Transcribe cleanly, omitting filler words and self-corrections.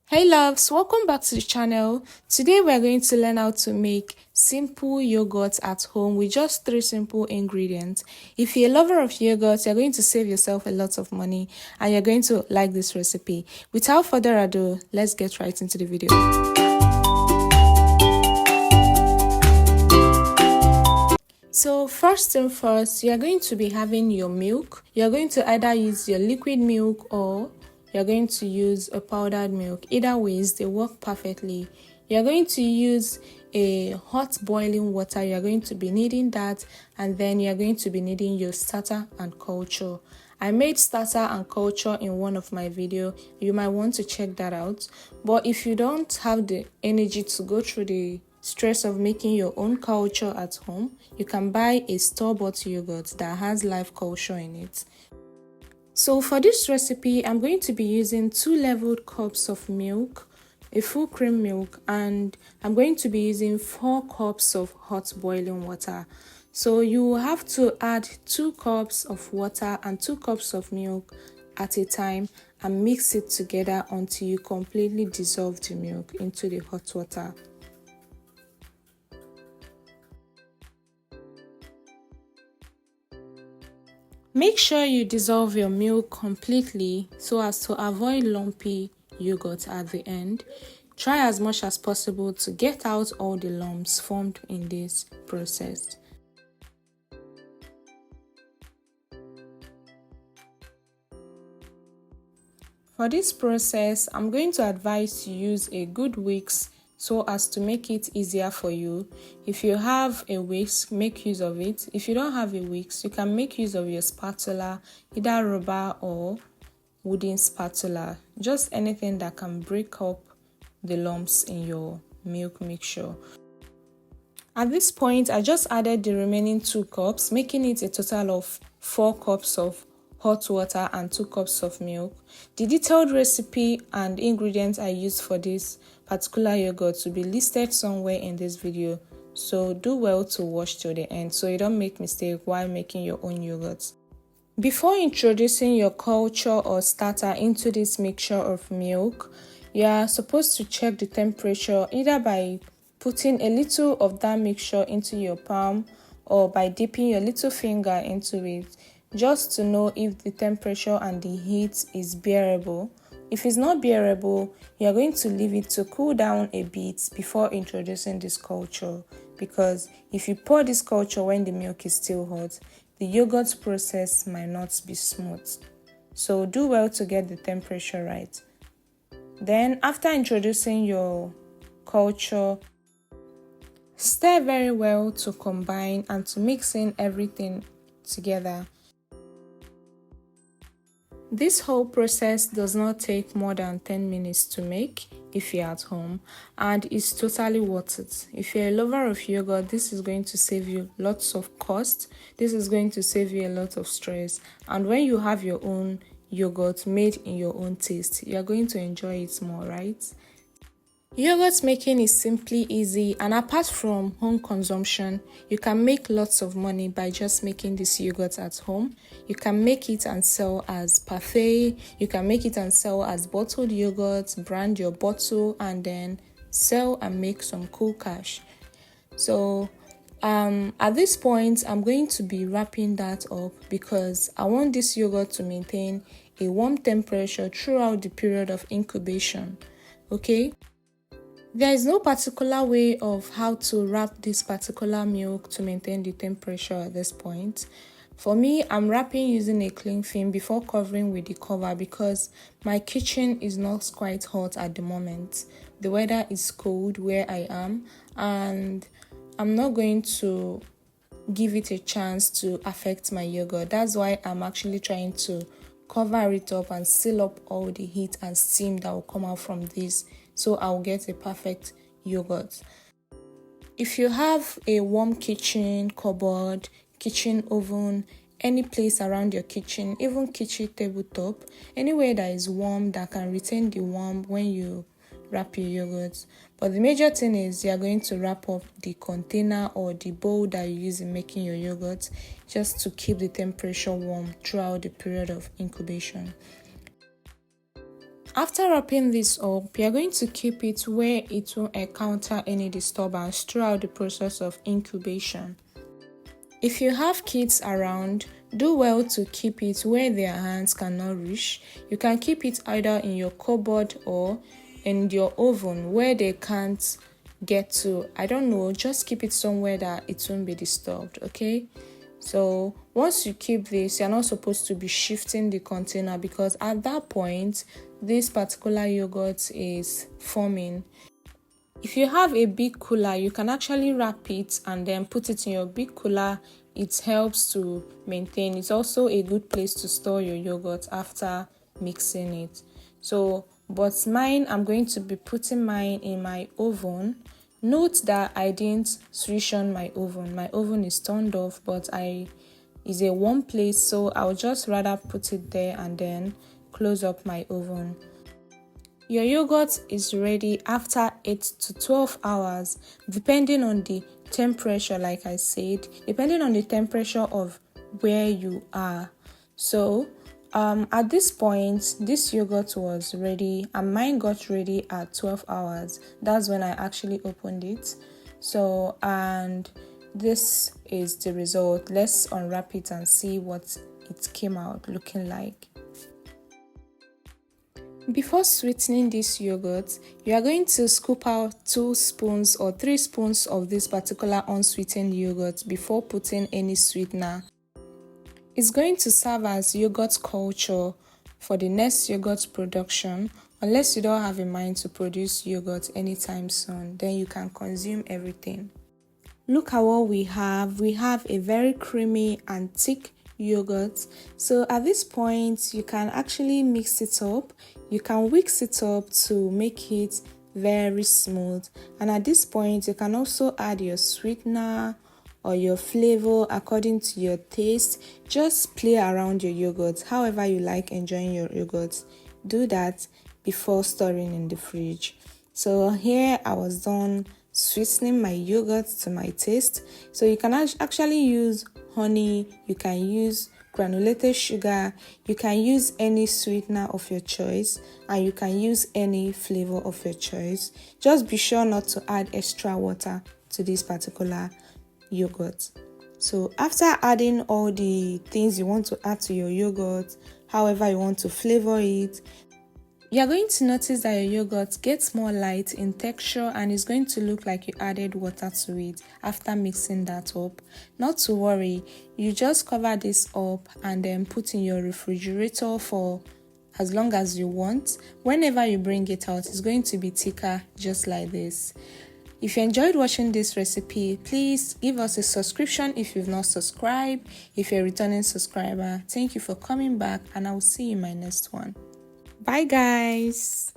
Hey loves, welcome back to the channel. Today we are going to learn how to make simple yogurt at home with just 3 simple ingredients. If you're a lover of yogurt, you're going to save yourself a lot of money and you're going to like this recipe. Without further ado, let's get right into the video. So first thing first, you're going to be having your milk. You're going to either use your liquid milk or you're going to use a powdered milk. Either ways, they work perfectly. You're going to use a hot boiling water. You're going to be needing that, and then you're going to be needing your starter and culture. I made starter and culture in one of my videos. You might want to check that out. But if you don't have the energy to go through the stress of making your own culture at home, you can buy a store-bought yogurt that has live culture in it. So for this recipe, I'm going to be using 2 leveled cups of milk, a full cream milk, and I'm going to be using 4 cups of hot boiling water. So you will have to add 2 cups of water and 2 cups of milk at a time and mix it together until you completely dissolve the milk into the hot water. Make sure you dissolve your milk completely so as to avoid lumpy yogurt at the end. Try as much as possible to get out all the lumps formed in this process. For this process, I'm going to advise you use a good whisk so as to make it easier for you. If you have a whisk, make use of it. If you don't have a whisk, you can make use of your spatula, either rubber or wooden spatula, just anything that can break up the lumps in your milk mixture. At this point, I just added the remaining 2 cups, making it a total of 4 cups of hot water and 2 cups of milk. The detailed recipe and ingredients I used for this particular yogurt will be listed somewhere in this video, so do well to watch till the end so you don't make mistake while making your own yogurt. Before introducing your culture or starter into this mixture of milk, you are supposed to check the temperature either by putting a little of that mixture into your palm or by dipping your little finger into it, just to know if the temperature and the heat is bearable. If it's not bearable, you are going to leave it to cool down a bit before introducing this culture, because if you pour this culture when the milk is still hot, the yogurt process might not be smooth. So do well to get the temperature right. Then after introducing your culture, stir very well to combine and to mix in everything together. This whole process does not take more than 10 minutes to make if you're at home, and it's totally worth it. If you're a lover of yogurt, this is going to save you lots of cost. This is going to save you a lot of stress, and when you have your own yogurt made in your own taste, you're going to enjoy it more, right? Yogurt making is simply easy, and apart from home consumption, you can make lots of money by just making this yogurt at home. You can make it and sell as parfait, you can make it and sell as bottled yogurt, brand your bottle, and then sell and make some cool cash. So at this point, I'm going to be wrapping that up because I want this yogurt to maintain a warm temperature throughout the period of incubation. Okay? There is no particular way of how to wrap this particular milk to maintain the temperature at this point. For me, I'm wrapping using a cling film before covering with the cover because my kitchen is not quite hot at the moment. The weather is cold where I am, and I'm not going to give it a chance to affect my yogurt. That's why I'm actually trying to cover it up and seal up all the heat and steam that will come out from this, so I'll get a perfect yogurt. If you have a warm kitchen, cupboard, kitchen oven, any place around your kitchen, even kitchen tabletop, anywhere that is warm that can retain the warmth when you wrap your yogurt. But the major thing is you are going to wrap up the container or the bowl that you use in making your yogurt, just to keep the temperature warm throughout the period of incubation. After wrapping this up, you're going to keep it where it won't encounter any disturbance throughout the process of incubation. If you have kids around, do well to keep it where their hands cannot reach. You can keep it either in your cupboard or in your oven where they can't get to. I don't know, just keep it somewhere that it won't be disturbed, okay? So once you keep this, you're not supposed to be shifting the container because at that point, this particular yogurt is forming. If you have a big cooler, you can actually wrap it and then put it in your big cooler. It helps to maintain. It's also a good place to store your yogurt after mixing it. But mine, I'm going to be putting mine in my oven. Note that I didn't switch on my oven. My oven is turned off, but it's a warm place, so I'll just rather put it there and then close up my oven. Your yogurt is ready after 8 to 12 hours, depending on the temperature, like I said, depending on the temperature of where you are. So, at this point, this yogurt was ready and mine got ready at 12 hours. That's when I actually opened it. So, and this is the result. Let's unwrap it and see what it came out looking like. Before sweetening this yogurt, you are going to scoop out 2 spoons or 3 spoons of this particular unsweetened yogurt before putting any sweetener. It's going to serve as yogurt culture for the next yogurt production. Unless you don't have in mind to produce yogurt anytime soon, then you can consume everything. Look at what we have. We have a very creamy and thick yogurt. So at this point, you can actually mix it up. You can whisk it up to make it very smooth. And at this point, you can also add your sweetener or your flavor according to your taste. Just play around your yogurt, however you like enjoying your yogurt. Do that before storing in the fridge. So here I was done sweetening my yogurt to my taste. So you can actually use honey, you can use granulated sugar, you can use any sweetener of your choice, and you can use any flavor of your choice. Just be sure not to add extra water to this particular yogurt. So after adding all the things you want to add to your yogurt, however you want to flavor it, you're going to notice that your yogurt gets more light in texture and it's going to look like you added water to it after mixing that up. Not to worry, you just cover this up and then put in your refrigerator for as long as you want. Whenever you bring it out, it's going to be thicker just like this. If you enjoyed watching this recipe, please give us a subscription if you've not subscribed. If you're a returning subscriber, thank you for coming back and I will see you in my next one. Bye guys.